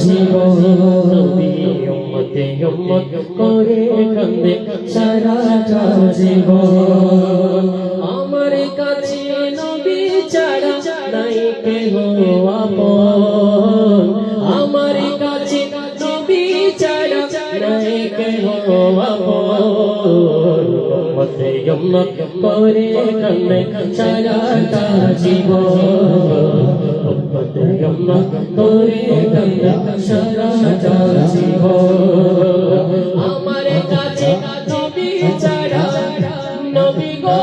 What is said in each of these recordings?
জীবন নবী উম্মতে উম্মত করে কান্দে সারাটা জীবন আমার কাছে নবী ছাড়া নাই কেহ আপন আমার কাছে নবী ছাড়া নাই কেহ আপন উম্মতে উম্মত করে কান্দে সারাটা জীবন উম্মতে উম্মত করে কান্দে সারাটা জীবন আমার কাছে নবী ছাড়া নবী গো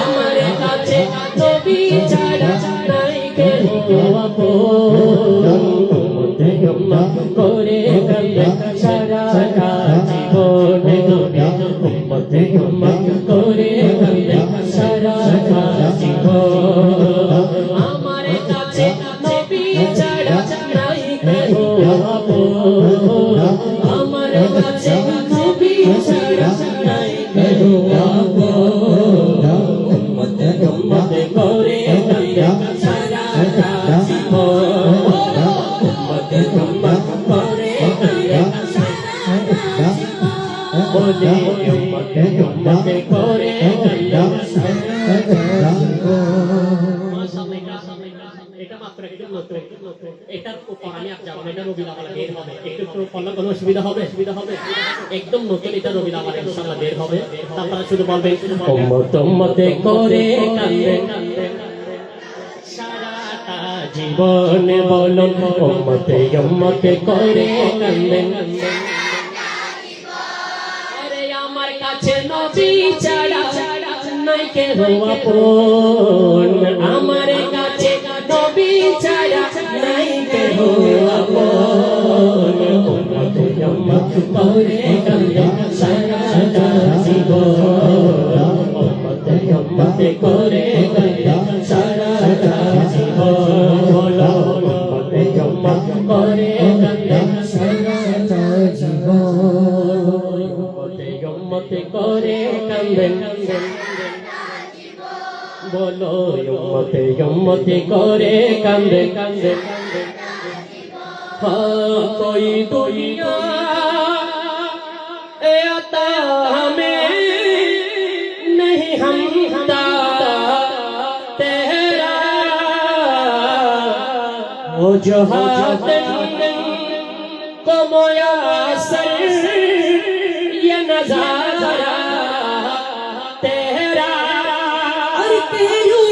আমার কাছে নবী ছাড়া নাই কেহ আপন উম্মতে উম্মত করে কান্দে সারাটা জীবন নবী উম্মতে উম্মত করে কান্দে সারাটা জীবন আমার কাছে নবী ছাড়া নাই কেহ আপন আমার কাছে নবী ছাড়া নাই কেহ আপন উম্মতে উম্মত করে কান্দে সারাটা জীবন উম্মতে উম্মত করে কান্দে সারাটা বলে উম্মতে উম্মত করে কান্দে সারাটা এটা মাত্র একটু নতুন এটার উপর আমি আপ যাব এটা রবি লাগালে বের হবে একটু ফলো কোনো সুবিধা হবে একদম নতুন এটা রবি লাগালে ইনশাআল্লাহ বের হবে আপনারা শুধু বলবেন উম্মত উম্মতে করে কান্দে সারাটা জীবন বলো উম্মতে উম্মতে করে কান্দে আরে আমার কাছে নবী ছাড়া নাই কেহ আপন আমার কাছে নবী ছাড়া নাই কেহ আপন উম্মতে উম্মত করে কান্দে সারাটা জীবন উম্মতে উম্মত করে কান্দে সারাটা জীবন বলো উম্মতে উম্মত করে কান্দে সারাটা জীবন উম্মতে উম্মত করে কান্দে বলো উম্মতে উম্মত করে কান্দে কান্দে कोई दुनिया आता हमें नहीं हमदा तेरा वो जो हाथ को मुयस्सर ये नजारा तेरा और तेरू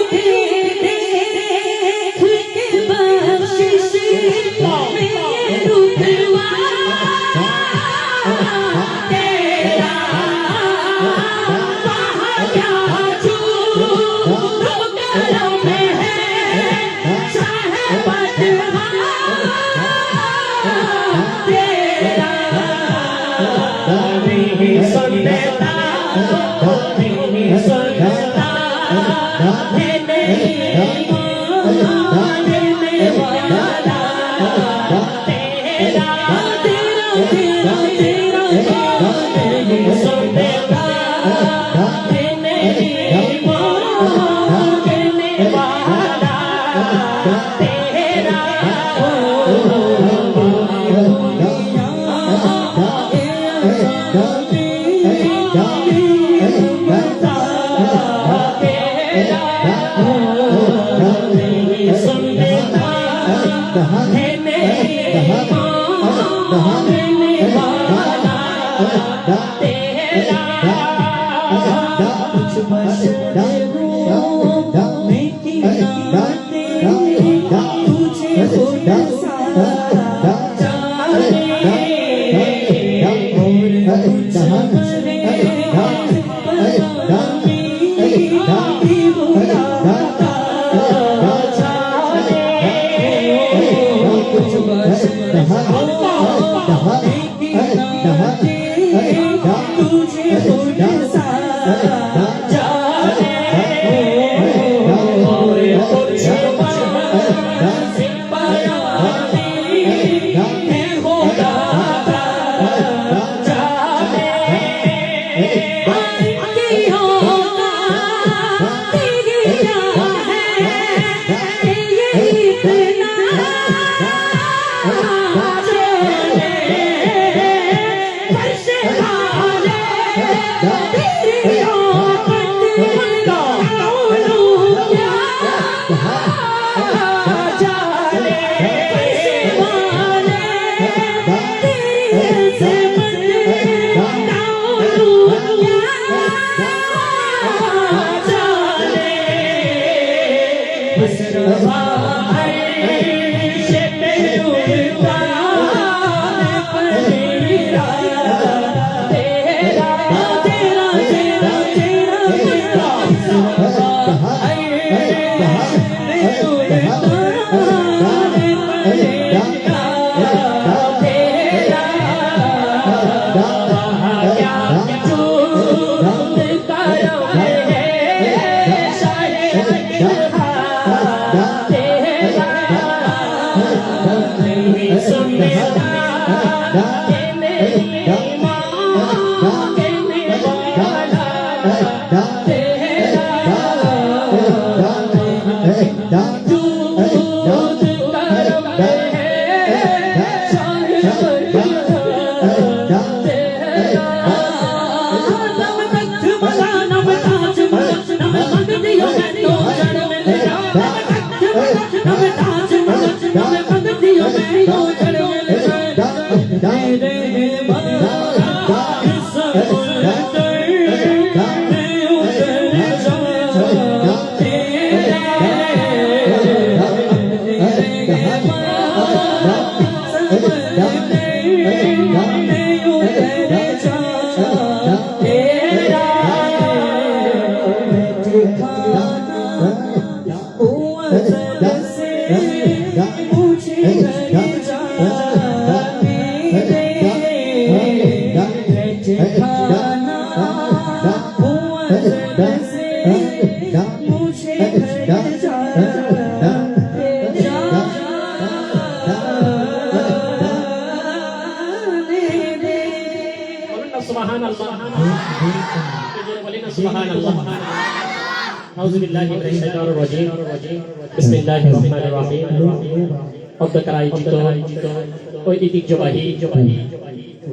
ঐতিহ্যবাহী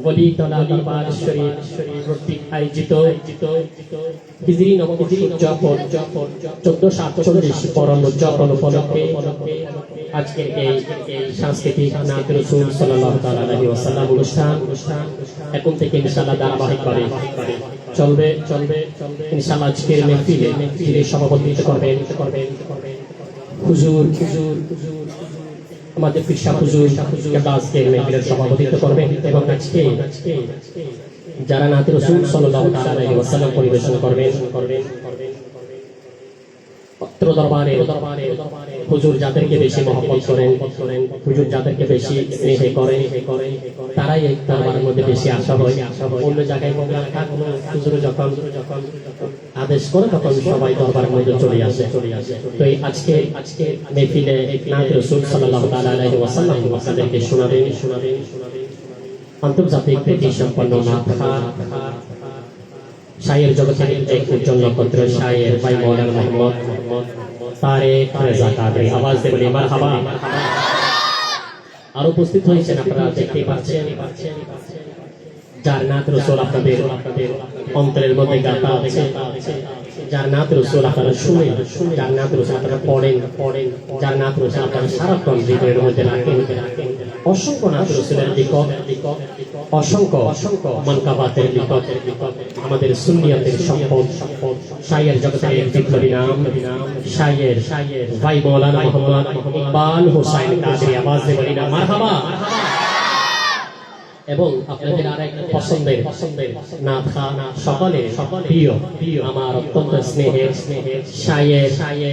বলিতলা দরবার শরীফ কর্তৃক আয়োজিত হিজরি নববর্ষ উদযাপন 1448 পরম উদযাপন উপলক্ষে আজকের এই সাংস্কৃতিক নাত রাসূল সাল্লাল্লাহু তাআলা আলাইহি ওয়াসাল্লাম অনুষ্ঠান এখন থেকে ইনশাআল্লাহ ধারাবাহিকভাবে চলবে ইনশাআল্লাহ। আজকের মেহফিলে সভাপতিত্ব করবেন হুজুর আমাদের পিসা হুজুর আজকের মেহফিলের সভাপতিত্ব করবেন এবং আজকে যারা নাত রাসূল সাল্লাল্লাহু তাআলা আলাইহি ওয়াসাল্লাম পরিবেশন করবেন পত্র দরবারে হুজুর যাদেরকে বেশি মহব্বত করেন, হুজুর যাদেরকে বেশি স্নেহ করেন, তারাই এই দরবারের মধ্যে বেশি আসা হয়। অন্য জায়গায় হুজুর যখন আদেশ করে তখন সবাই দরবারের মধ্যে চলে আসে। তো এই আজকে মেহফিলে নাত রাসূল সাল্লাল্লাহু তাআলা আলাইহি ওয়াসাল্লাম আপনাদেরকে শোনাবেন আন্তর্জাতিক খ্যাতি সম্পন্ন নাতখার শায়ের জগতের এক উজ্জ্বল নক্ষত্র শায়ের ভাই মাওলানা মোহাম্মদ তারেক রেজা কাদরি। আওয়াজ দিয়ে বলি মারহাবা। আর উপস্থিত হয়েছেন আপনারা দেখতে পাচ্ছেন যার নাত রাসূল আপনাদের অন্তরের মধ্যে গাঁথা আছে, যার নাত রাসূল আপনারা শুনেন, যার নাত রাসূল আপনারা পড়েন, যার নাত রাসূল আপনারা সারাক্ষণ হৃদয়ের মধ্যে রাখেন। অসংখ্য নাত রাসূলের লিখক, অসংখ্য মানকাবাতের লিখক, আমাদের সুন্নিয়তের সম্পদ শায়ের জগতের এক বিপ্লবী নাম শায়ের ভাই মাওলানা মোহাম্মদ ইকবাল হোসেন কাদরি। আওয়াজ দিয়ে বলি না মারহাবা। এবং আপনাদের আরেক পছন্দের নাতখা সকলের প্রিয় আমার অত্যন্ত স্নেহের শায়ের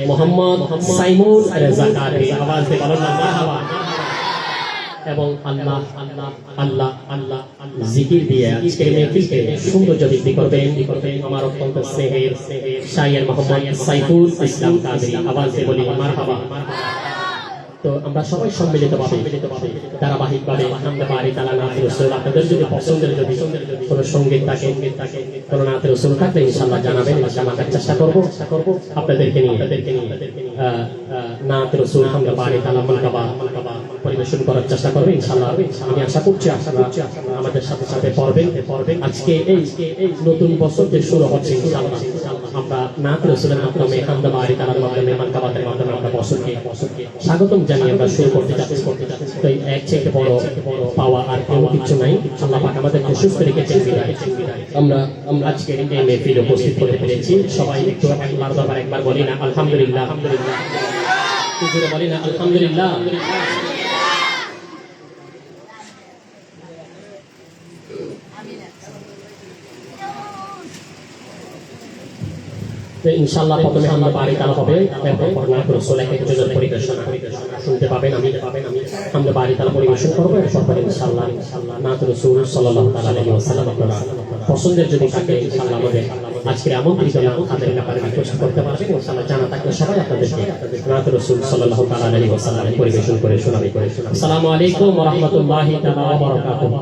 মোহাম্মদ সাইমুন রেজা কাদরি। আওয়াজ দিয়ে বলেন না মারহাবা। এবং আল্লাহ আল্লাহ আল্লাহ আল্লাহ জিকির দিয়ে আজকের মেহফিলকে সৌন্দর্য বৃদ্ধি করবেন আমার অত্যন্ত স্নেহের শায়ের মোহাম্মদ সাইফুল ইসলাম কাদরি। আওয়াজ দিয়ে বলি মারহাবা। তো আমরা সবাই সম্মিলিতভাবে ধারাবাহিকভাবে আমরা বাড়ি তালা নাত রাসূল আপনাদের যদি পছন্দের কোনো সঙ্গীত থাকে কোনো নাত রাসূল থাকলে ইনশাআল্লাহ জানাবেন, ইনশাআল্লাহ চেষ্টা করব আপনাদেরকে নিয়ে নাত রাসূল আমরা বাড়ি তালা মানকাবা পরিবেশন করার চেষ্টা করবে ইনশাআল্লাহ। আমি আশা করছি আপনারা আমাদের সাথে সাথে পড়বেন। আজকে এই নতুন বছর যে শুরু হচ্ছে ইনশাআল্লাহ আমরা নাত রাসূলের মাধ্যমে আমরা বাড়ি তালার মাধ্যমে মানকাবাতের মাধ্যমে আমরা বছরকে স্বাগতম জানিয়ে আমরা শুরু করতে যাচ্ছি। তো এক থেকে বড় পাওয়া আর কোনো কিছু নাই। আল্লাহ পাক আমাদেরকে সুস্থ রেখেছেন। আমরা আজকের এই মেহফিলে উপস্থিত হতে পেরেছি। সবাই একটু আল্লাহর দরবারে একবার বলি না আলহামদুলিল্লাহ। জোরে বলি না আলহামদুলিল্লাহ। ইনশাআল্লাহ প্রথমে আমরা বাড়ি তালা হবে, এরপর নাত রাসূল এক একজন পরিবেশনা শুনতে পাবেন। আমি আমরা বাড়ি তালা পরিবেশন করবো, এরপর ইনশাআল্লাহ নাত রাসূল সাল্লাল্লাহু আলাইহি ওয়াসাল্লাম আপনারা পছন্দের যদি থাকে ইনশাআল্লাহ আমাদের আজকের আমন্ত্রিত নাম তাদের ব্যাপারে রিকোয়েস্ট করতে পারবেন। ইনশাআল্লাহ জানা থাকলে সবাই আপনাদেরকে নাত রাসূল সাল্লাল্লাহু আলাইহি ওয়াসাল্লাম পরিবেশন করে শোনাবে। আসসালামু আলাইকুম ওয়া রাহমাতুল্লাহি তাআলা ওয়া বারাকাতুহু।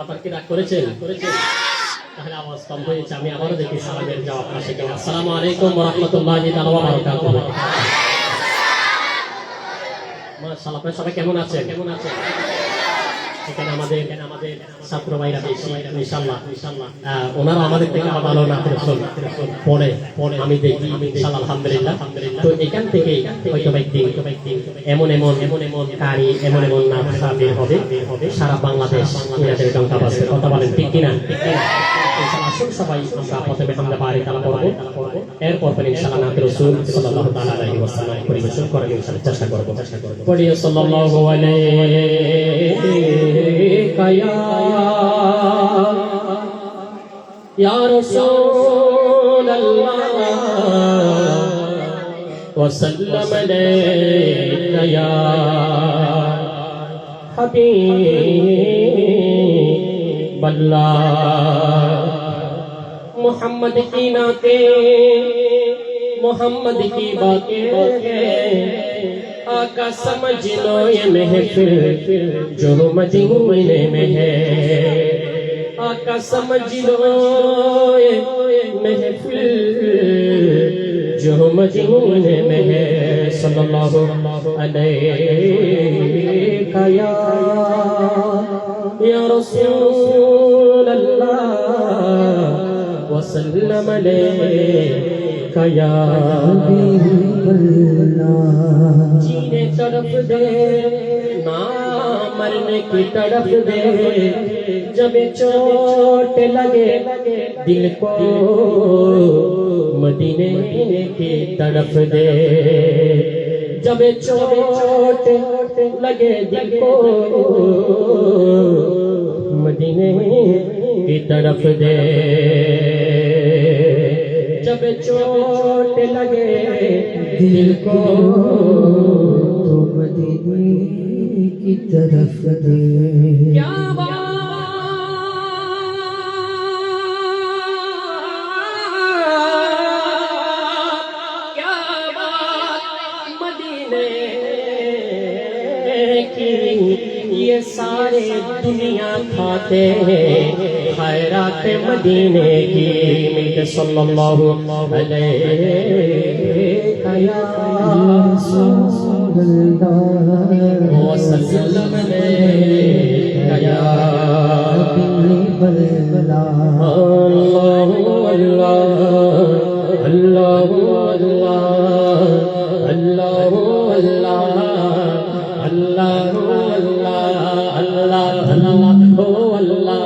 আপনারা কি রাগ করেছেন? তাহলে আওয়াজ কম হয়েছে, আমি আবারও দেখি সালামের জবাব আসে কিনা। আসসালামু আলাইকুম ওয়া রাহমাতুল্লাহি তাআলা ওয়া বারাকাতুহু। মাশাআল্লাহ, আপনারা সবাই কেমন আছেন? এখানে আমাদের ছাত্র ভাইরা বেশি ইনশাআল্লাহ ওনারা আমাদের থেকে ভালো না পড়ে আমি দেখি ইনশাআল্লাহ আলহামদুলিল্লাহ। তো এখান থেকে হয়তো একদিন এমন কারি এমন নাটক বের হবে সারা বাংলাদেশ এদের টঙ্কা বাজবে। কথা বলেন ঠিক কিনা? আসুন সবাই আমরা প্রথমে আমরা বাড়ি তালা পড়বো, এরপর ইনশাআল্লাহ নাত রাসূল সাল্লাল্লাহু আলাইহি ওয়াসাল্লাম পরিবেশন করার ইনশাআল্লাহ চেষ্টা করবো। পড়ি সাল্লাল্লাহু আলাইহি ইয়া রাসূলুল্লাহ ওয়া সাল্লাম আলাইকা ইয়া হাবিবাল্লাহ। मोहम्मद की नाते मोहम्मद की बातें आका समझ लो ये महफिल जो मदीने में है। आका समझ लो ये महफिल जो मदीने में है। सल्लल्लाहु अलैका या रसूल अल्लाह वसल्लम अलैका या हबीबल्लाह। जीने तरफ दे ना मरने की तरफ दे, जब चोट लगे दिल को मदीने की तरफ दे। जब चोट लगे दिल को मदीने की तरफ दे। जब चोट लगे दिल को तो मदीने की तरफ दे। क्या बात मदीने की ये सारे दुनिया खाते हैं खैरात मदीने की। मिलके सल्लल्लाहु अलैका या रसूलल्लाह व सल्लम अलैका या हबीबल्लाह। अल्लाहु अल्लाह अल्लाहु अल्लाह अल्लाहु अल्लाह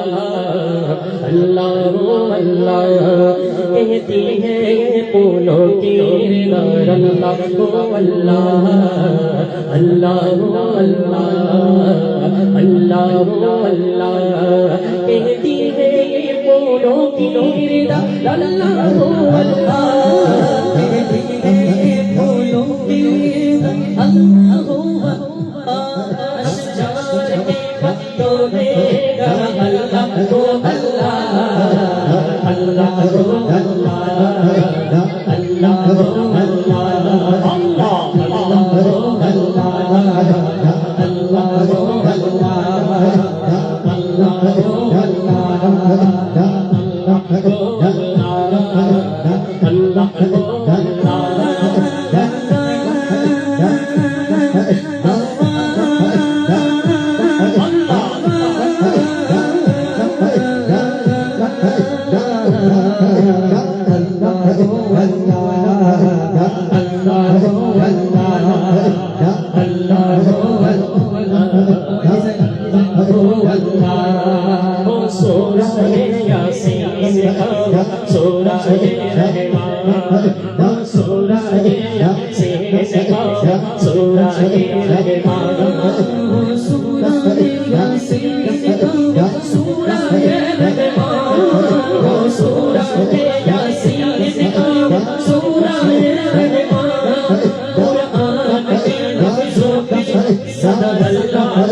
अल्लाहु कहती है फूलों की अल्लाह अल्लाह अल्लाह अल्लाह अल्लाह अल्लाह। कहती है फूलों की अल्लाह अल्लाह। कहती है फूलों की अल्लाह अशजार के पत्तों ने अल्लाह को अल्लाह अल्लाह को अल्लाह अल्लाह को अल्लाह अल्लाह अल्लाह को अल्लाह अल्लाह को अल्लाह अल्लाह को अल्लाह अल्लाह को अल्लाह सूरज यासीन को सूरज रहमान सूरज यासीन को सूरज रहमान सूरज यासीन को सूरज रहमान कुरान के लफ्ज़ों की सदा अल्लाह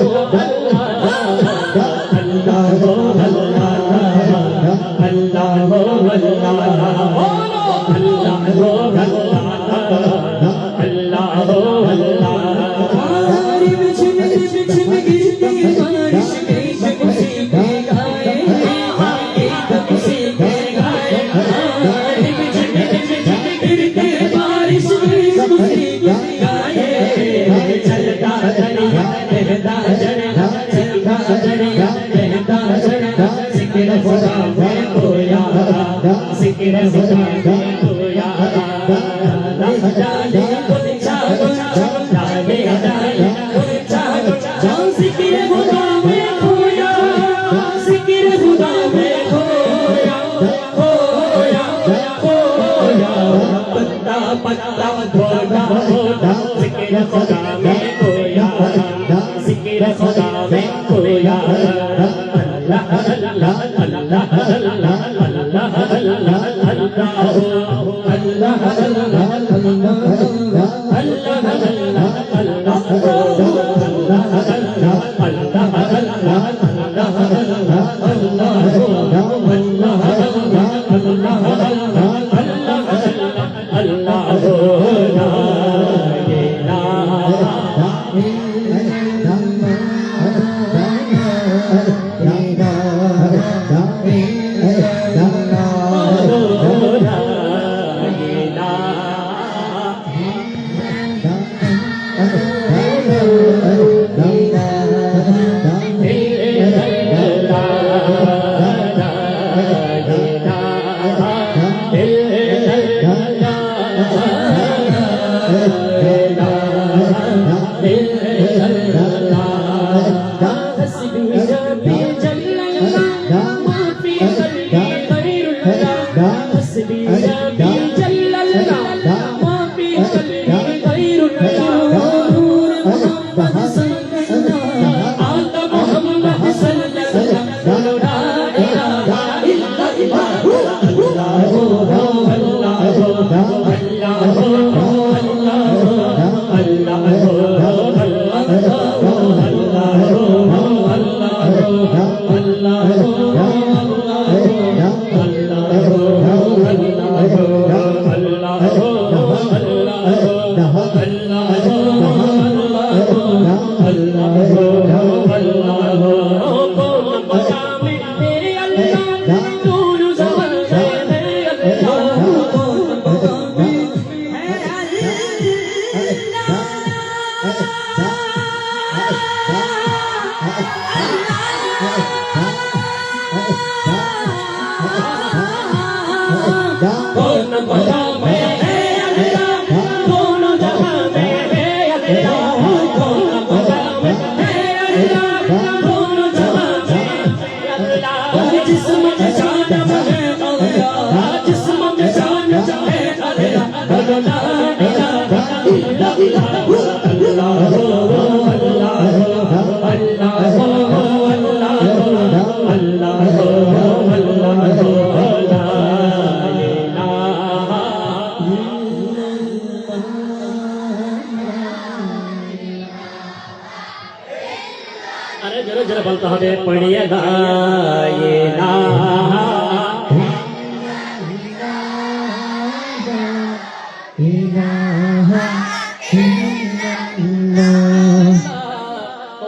अरे जरा जरा बोलता हमें पढ़िए गाये ना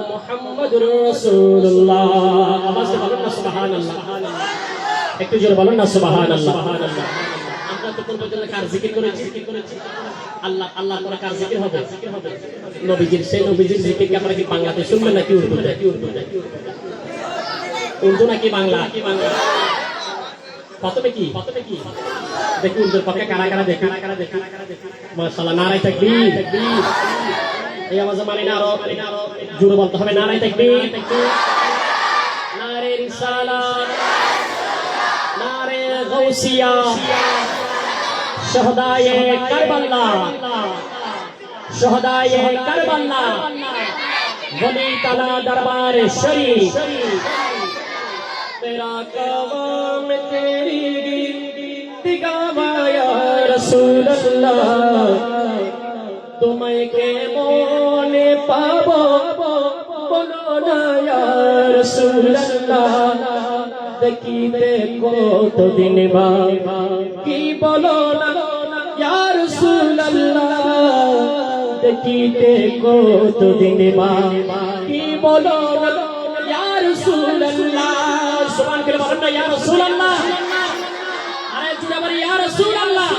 মুহাম্মাদুর রাসূলুল্লাহ আওয়াজ দিয়ে বলুন না সুবহানাল্লাহ একটু জোরে বলুন না সুবহানাল্লাহ আমরা তো কোন পর্যন্ত কার জিকির করেছি আল্লাহ আল্লাহ করে কার জিকির হবে নবীজির সেই নবীজির জিকিরকে আমরা কি বাংলাতে শুনবেন নাকি উর্দু নাকি বাংলা প্রথমে কি দেখি উর্দুর পক্ষে কারা কারা দেখি মাশাআল্লাহ নারায়ে তাকবীর এই আওয়াজ মানে না আরো জোরে বলতে হবে নারায়ে তাকবীর নারে রিসালাত নারে গাউসিয়া शहदाए करबला शहदाए करबला वली तला दरबार शरीफ तेरा कवाम तेरी दिगावा या रसूल अल्लाह तुम्हें के मोने पाबो बोलो ना या रसूल अल्लाह देखिते কত দিন বা কি বলো না ইয়া রাসূলুল্লাহ देखिते কত দিন বা কি বলো না ইয়া রাসূলুল্লাহ সুবহান কে বলেন না ইয়া রাসূলুল্লাহ আরে জুড়ে বলি ইয়া রাসূলুল্লাহ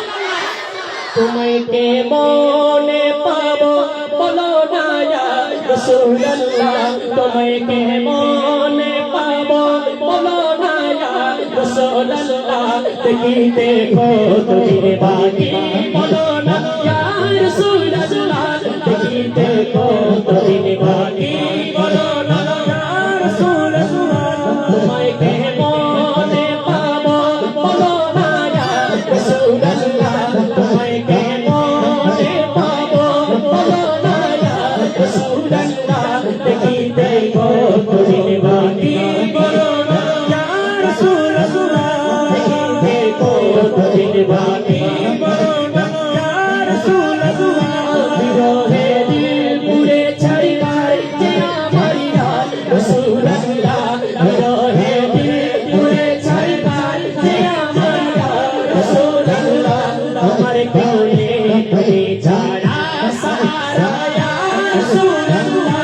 तुम्हें के मोने पाबो बोलो ना या रसूलुल्लाह तुम्हें के मोने पाबो बोलो ना या रसूलुल्लाह देखिते কত দিন বাকি बोलो ना या रसूलुल्लाह देखिते কত दिन बाकी बोलो ना या रसूलुल्लाह तुम्हें के मोने पाबो बोलो ना या रसूलुल्लाह तुम्हें के मोने पाबो बोलो ना या रसूलुल्लाह देखिते কত দিন बाकी बोलो ना या रसूलुल्लाह देखिते কত দিন बाकी बोलो ना या रसूलुल्लाह বিরহে দিল পুরে ছাড়ি গায় যে আমার ইয়া রাসূলুল্লাহ বিরহে দিল পুরে ছাড়ি গায় যে আমার ইয়া রাসূলুল্লাহ আমার কোলে তুমি ছাড়া সাহারা ইয়া রাসূলুল্লাহ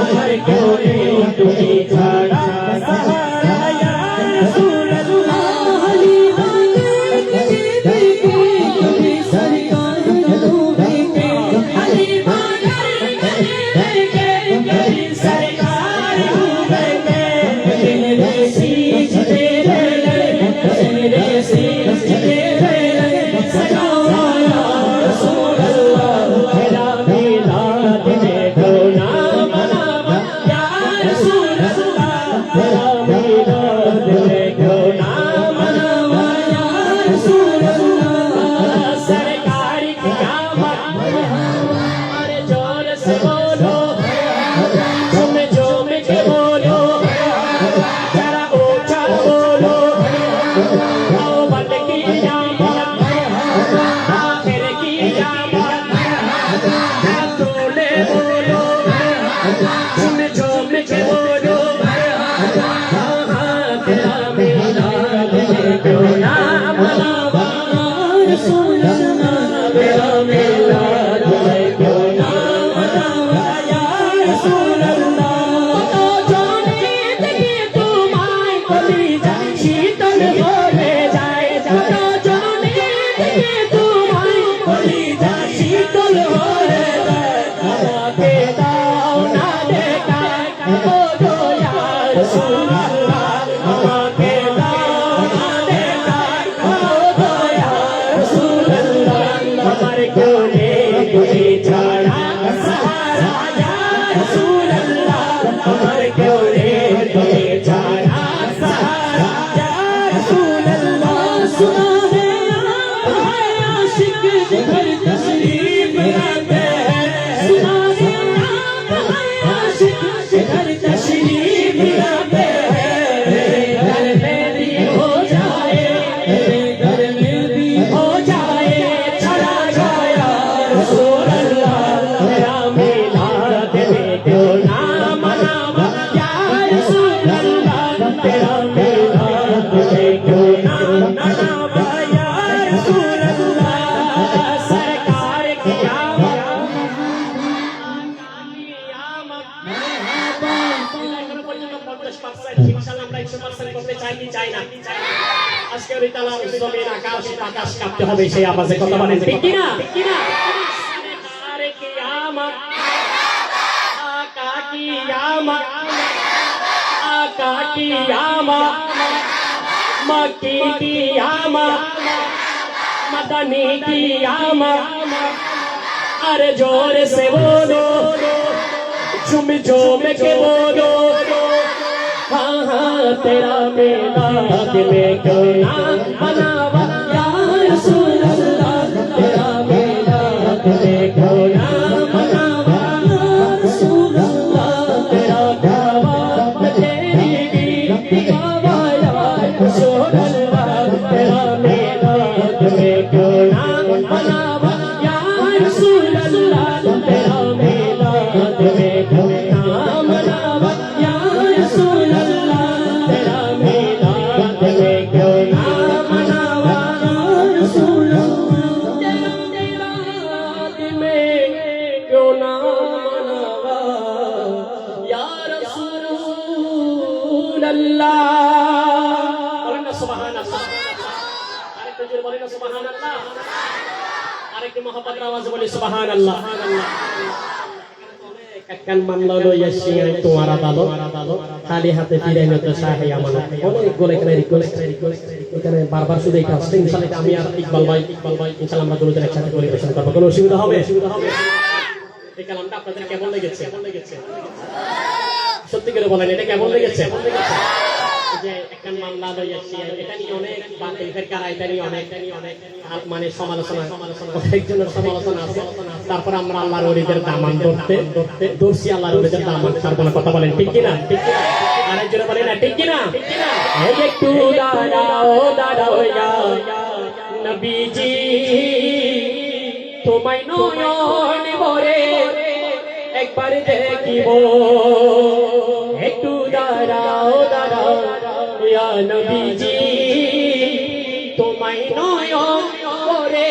আমার কোলে তুমি ছাড়া সাহারা ইয়া রাসূলুল্লাহ আলী বাগে দেখে কবি সরকার নূরে के अली बागे देखे कभी सरकार नूरे के तेरे शीश तेरे तेरे शीश तेरे सजावा या रसूल अल्लाह तेरा मिलाद देखो ना मनावा या रसूल अल्लाह तेरा मिलाद देखो ना मनावा या रसूल अल्लाह सरकार की आमद अरे जोर से बोलो झूम के बोलो जरा ऊंचा बोलो आओ बंद की आमद आखिर की आमद तूने बोलो झूम के बोलो तेरा मिलाद देखो ना मनावा रसूल अल्लाह तेरा मिलाद देखो ना मनावा या रसूल अल्लाह तो जाने लगे तुम्हारी कलीजा शीतल होने जाए तो जाने लगे तुम्हारी कलीजा शीतल होने जाए के दाओ ना देखा बोलो या रसूल अल्लाह के दाओ ना देखा बोलो या रसूल अल्लाह हमारे कोले तुझे छाड़ा सहारा या रसूल अल्लाह हमारे कोले तुझे छाड़ा सहारा या रसूल अल्लाह सुना है आशिक जिगर तशरीफ लाते हैं सुना है आशिक जिगर तशरीफ लाते हैं घर में भी हो जाए घर में भी हो जाए चला जाया रसूल अल्लाह तेरा मिलाद देखो ना मनावा या रसूल अल्लाह तेरा मिलाद देखो ना मनावा या रसूल अल्लाह सरकार की आमद এখনো পর্যন্ত 50% ইনশাআল্লাহ আমরা 100% করতে চাই কি চাই না আজকে ওই তালার জমিন আকাশ বাতাস কাঁপতে হবে সেই আওয়াজে কথা বলেন ঠিক কি না सरकार की आमद आका की आमद आका की आमद मक्की की आमद मदनी की आमद अरे जोर से बोलो झूम झूम के बोलो हाँ हाँ तेरा मिलाद देखो ना मनावा या रसूल अल्लाह একটু মহব্বতের আওয়াজে বলি সুবহানাল্লাহ। একখান মামলা লইয়া সিংহাই তোমার আদালত, খালি হাতে ফিরাই নিতে শাহে আমানত। অনেকগুলো এখানে রিকোয়েস্ট, এখানে বারবার শুধু এটা আসছে। ইনশাআল্লাহ আমি আর ইকবাল ভাই ইনশাআল্লাহ আমরা দুজন একসাথে পরিবেশন করবো, কোনো অসুবিধা হবে? এই কালামটা আপনাদের কেমন লেগেছে? সত্যি করে বলেন, এটা কেমন লেগেছে? যে একখান মামলা লইয়া সিংহাই, এটা নিয়ে অনেক বাতিল ফেরকারা, এটা নিয়ে অনেক মানে সমালোচনা, একজনের সমালোচনা আছে। তারপর আমরা আল্লাহর ওলিদের দামান ধরছি, আল্লাহর ওলিদের দামান ছাড়বো না। কথা বলেন ঠিক কিনা? আরেকজনে বলেন না ঠিক কিনা? এই একটু দাঁড়াও ইয়া নবীজি, তোমায় নয়ন ভরে একবার দেখিব। একটু দাঁড়াও ইয়া নবীজি, তোমায় নয়ন ভরে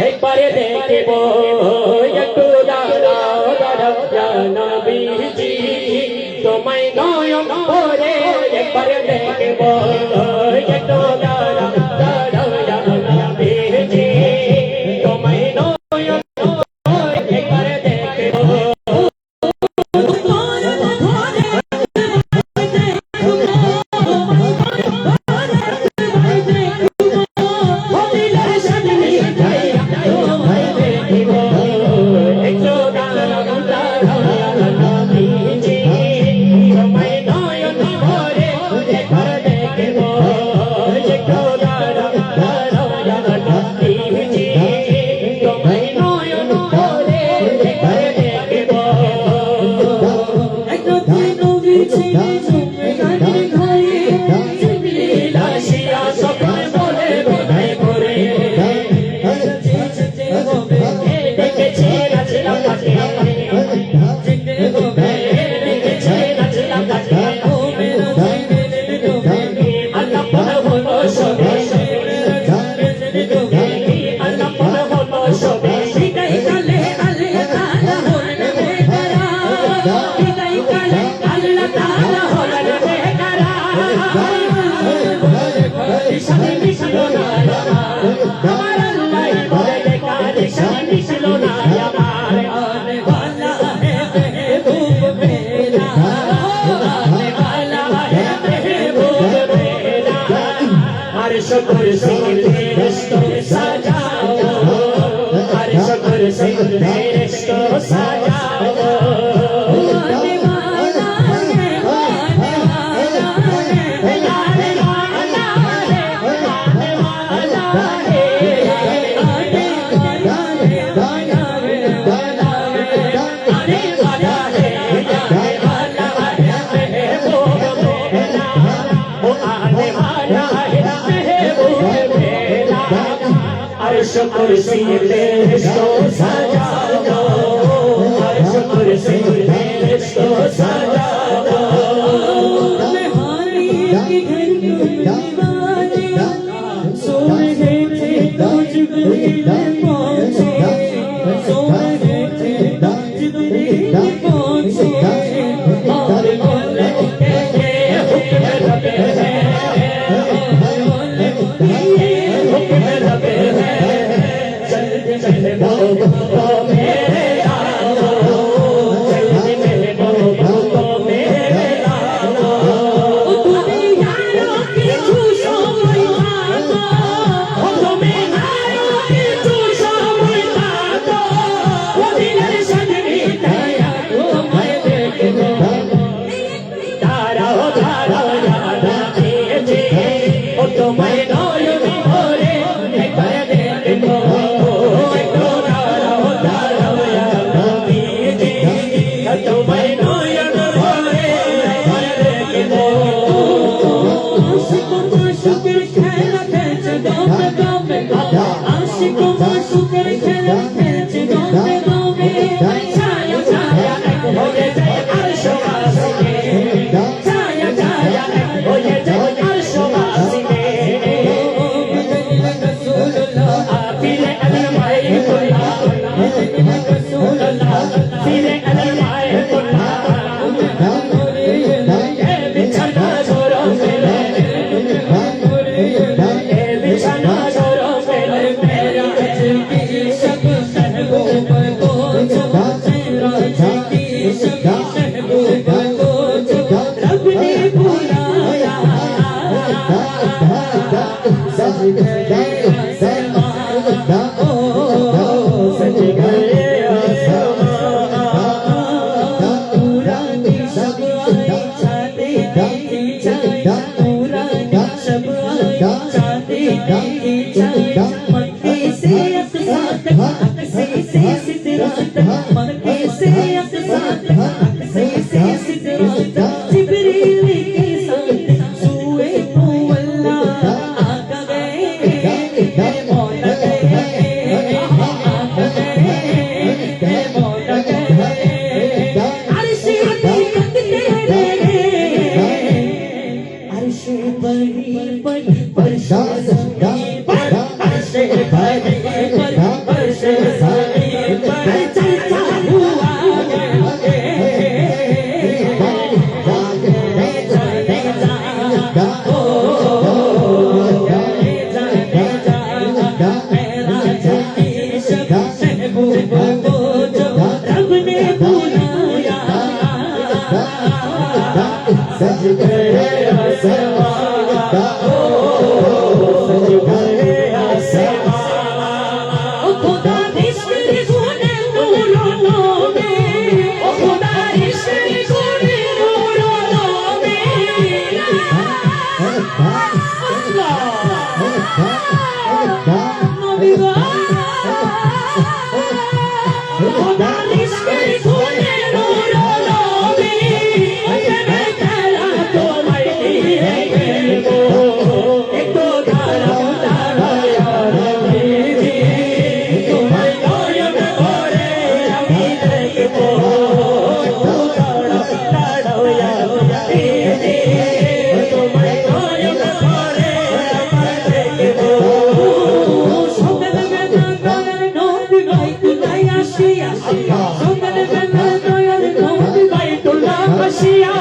একবার দেখিব। একটু দাঁড়াও ইয়া নবীজি, তোমায় নয়ন ভরে একবার দেখিব। একটু দাঁড়াও ইয়া নবীজি, তোমায় নয়ন ভরে একবার দেখিব। सिदरात मक्के से अक़सात से सिदरात जिब्रील के साथ सूए मुअल्ला आका गए मौला गए आका गए मौला गए अर्श हकीकत तेरे अर्श बड़ी बड़ी परशान अर्श बड़ी बड़ी परशान चलता हुआ रब ने बुलाया सज गए सज गए खुदा रिश्ते गुने नूरों में खुदा रिश्ते गुने नूरों में खुदा रिश्ते गुने नूरों में मैं तेरा तो मैं एक तो धारा धारा यार मेरी तुम्हें गायब करे अभी नहीं को धारा यार मेरी तुम्हें गायब करे अभी नहीं को सोगल में ना नो बिगाई तुलाई आशिया सोगल में ना नो बिगाई तुलाई आशिया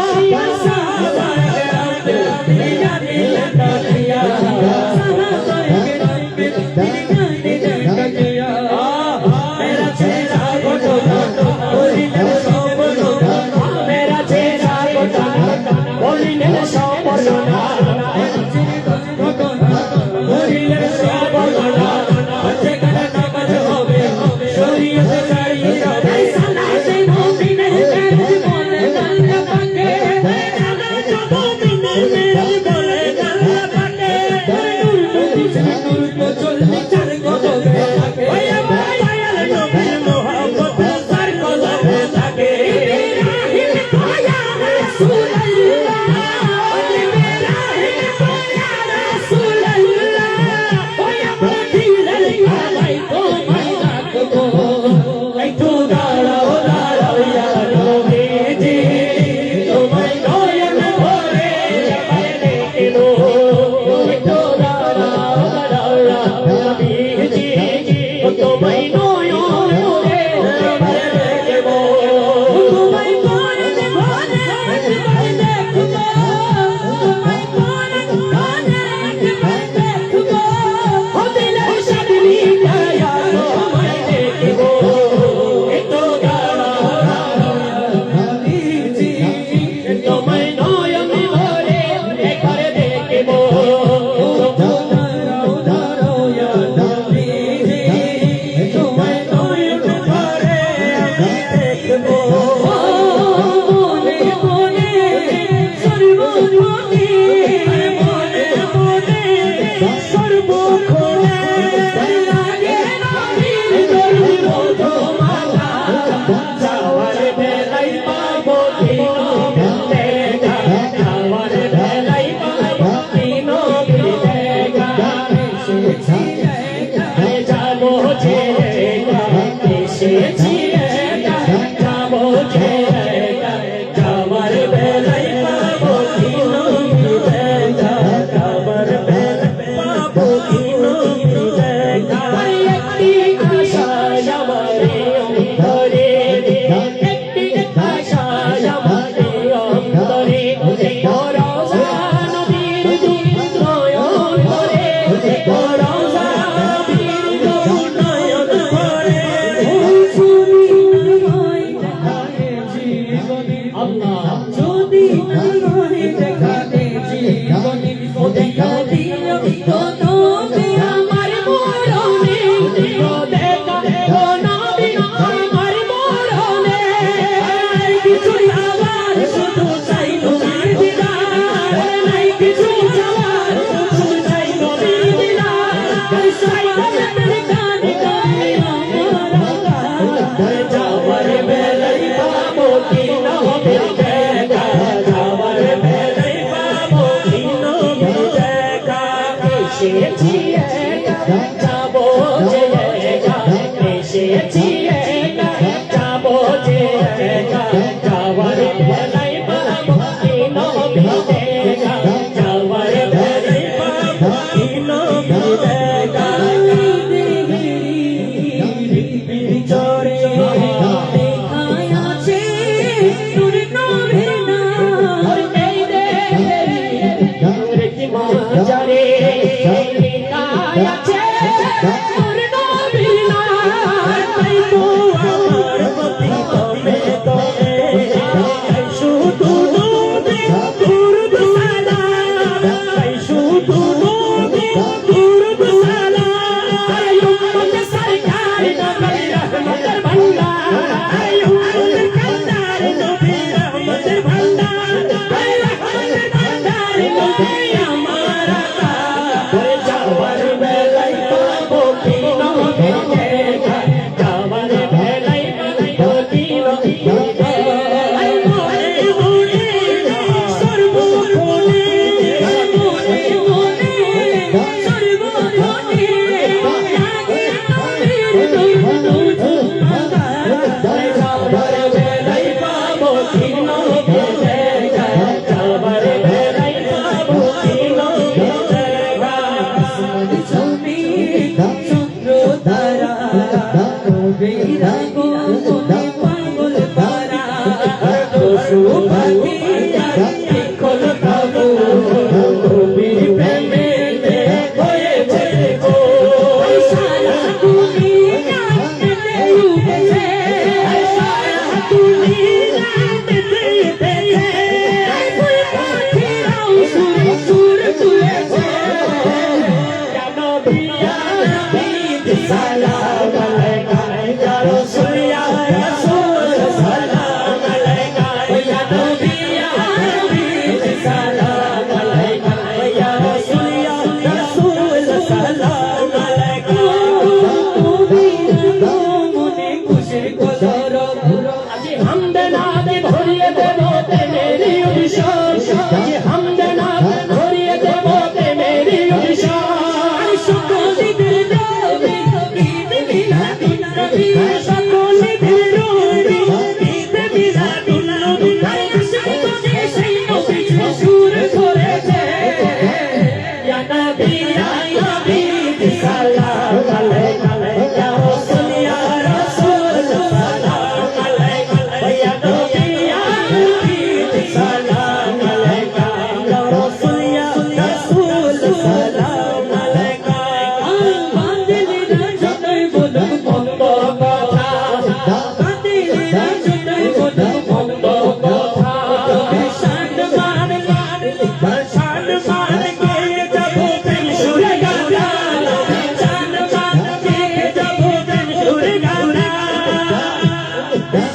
গো মনে পাগল পারা পশু পাখি আর খোল খাবো নবীর প্রেমে হয়েছে গো সারা দুনিয়া মেতে উঠেছে সারা দুনিয়া মেতে উঠেছে ফুল পাখিরাও সুর সুর তুলেছে ইয়া নবী সালাম আলাইকা ইয়া রাসূল ইয়া রাসূল সালাম আলাইকা ইয়া নবী সালাম আলাইকা ইয়া রাসূল ইয়া রাসূল সালাম আলাইকা মনে খুশির কদর আজি হামদে নাদে ভরিয়ে দেব তেরি অভিশাপ আজি হামদে নাদ ভরিয়ে দেব তেরি অভিশাপ সকলে দিল ঈদ মিলাদুন নবী সকলে দিল ঈদ মিলাদুন নবী আশিক করে সেই নবী সুর করেছে ইয়া নবী সালাম আলাইকা ইয়া রাসূল ইয়া রাসূল সালাম আলাইকা ইয়া নবী সালাম আলাইকা ইয়া রাসূল ইয়া রাসূল সালাম আলাইকা বান্দিরা যতই বলুক মন্দ কথা বান্দিরা যতই বলুক মন্দ কথা শান মান কে যাব প্রেম সুরে গানা শান মান কে যাব প্রেম সুরে গানা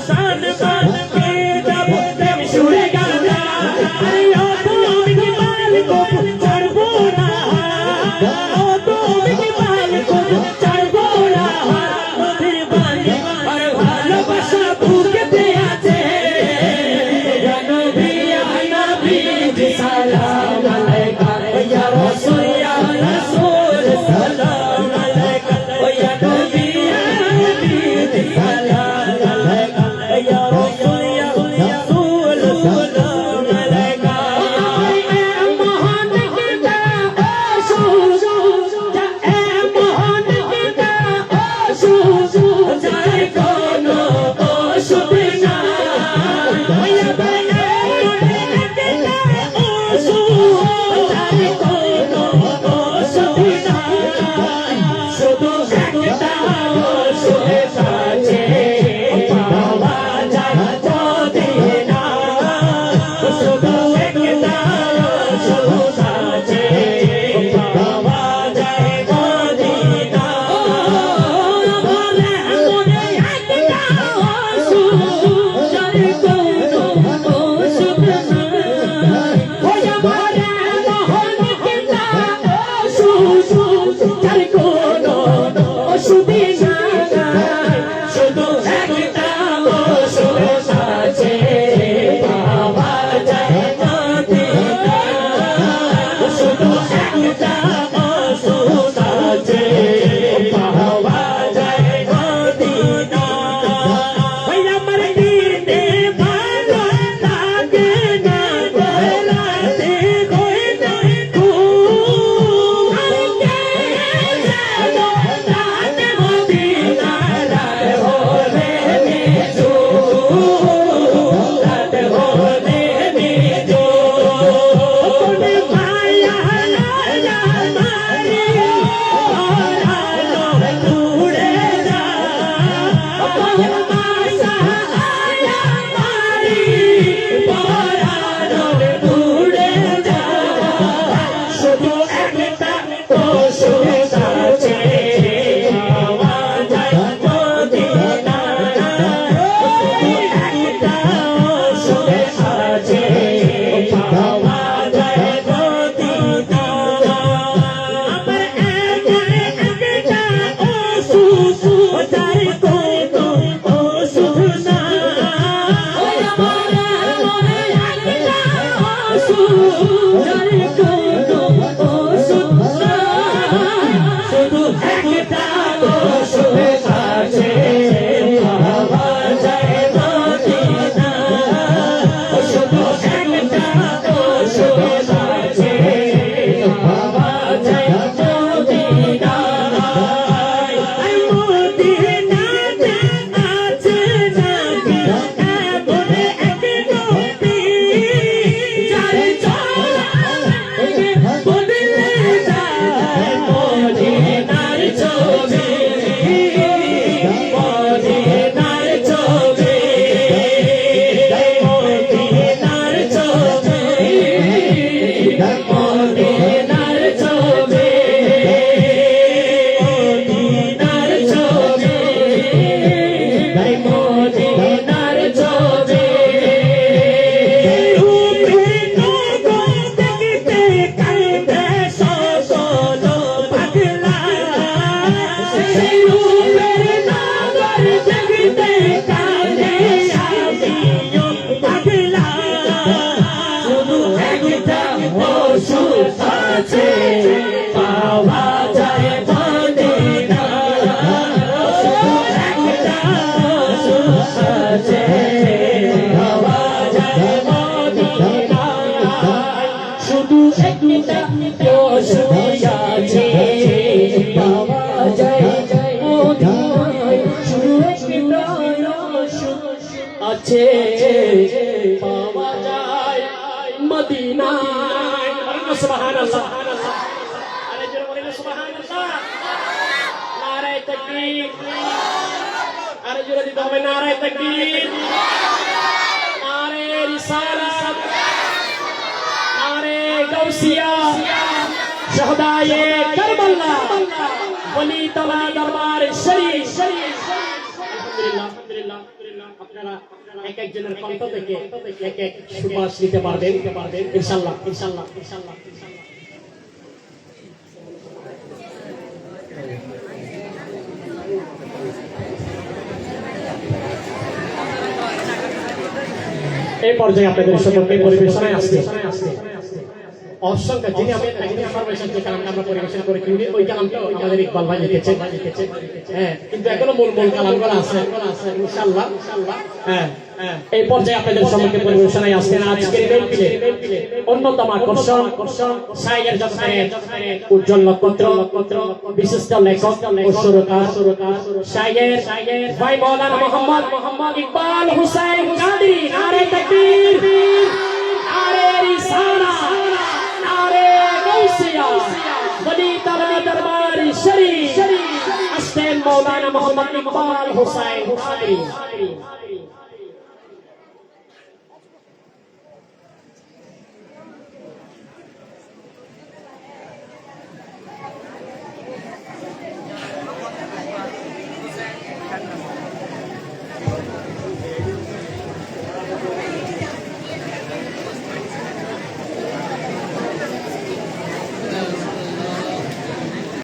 শান মান কে যাব প্রেম সুরে গানা ও তুমি কি মালিকো ছাড়বো না ও তুমি কি মালিকো ছাড়বো না নবীর বাণী আর ভালোবাসা বুকেতে আছে ইয়া নবী সালাম আলাইকা ইয়া রাসূল ইয়া রাসূল সালাম আলাইকা ইয়া নবী সালাম আলাইকা ইয়া রাসূল ইয়া রাসূল সালাম আলাইকা এ মহান কিতা মহান কিতা যার কোনো অসুবিধা নাই ইয়া শুধু একটা শুনে আছে পাওয়া যায় মদিনা শুধু একটা শুনে আছে পাওয়া যায় মদিনা বলে মনে একটা যার কোনো অসুবিধা নাই ওই আমার মোহন কিতা যার কোনো অসুবিধা নাই শুধু একটা ওষুধ আছে পাওয়া যায় মদিনা শুধু একটা ওষুধ আছে পাওয়া যায় মদিনা ওই আমার দিতে ভালো লাগে না বলাতে কই না শুধু একটা ওষুধ আছে পাওয়া যায় মদিনা একটা ওষুধ আছে পাওয়া যায় মদিনা আমার একটা ওষুধ যার কোনো আছে পাওয়া যায় মদিনায়। সুবহানাল্লাহ। আরে জোরে বলেন সুবহানাল্লাহ। নারায়ে তাকবীর। আরে জোরে দিতে হবে নারায়ে তাকবীর। নারে রিসালাত। নারে গাউসিয়া। শহদায়ে কারবালা। ওলি তালা দরবার শরীফ। আলহামদুলিল্লাহ। আপনারা এক একজনের কণ্ঠ থেকে এক এক সুবাস নিতে পারবেন ইনশাআল্লাহ। এই পর্যায়ে আপনাদের সম্পর্কে পরিবেশনায় আসছে অসংখ্য যিনি আমাদের ইনফরমেশন যে কালামটা আমরা পরিবেশন করে কিনি ওই কালামটা আমাদের ইকবাল ভাই লিখেছে। হ্যাঁ, কিন্তু এখনো মূল কালামগুলো আছে ইনশাআল্লাহ। হ্যাঁ, এই পর্যায়ে আপনাদের সম্পর্কে পরিবেশনায় আসছেন আজকের মেহফিলে অন্যতম আকর্ষণ শায়ের জগতের উজ্জ্বল নক্ষত্র, বিশিষ্ট লেখক ও সুরকার শায়ের ভাই মাওলানা মোহাম্মদ ইকবাল হুসাইন কাদরি। নারে তাকবীর। নারে রিসালাত। নারে গাউসিয়া। ওলি তালা দরবার শরীফ। আসতেন মাওলানা মোহাম্মদ ইকবাল হুসাইন কাদরি।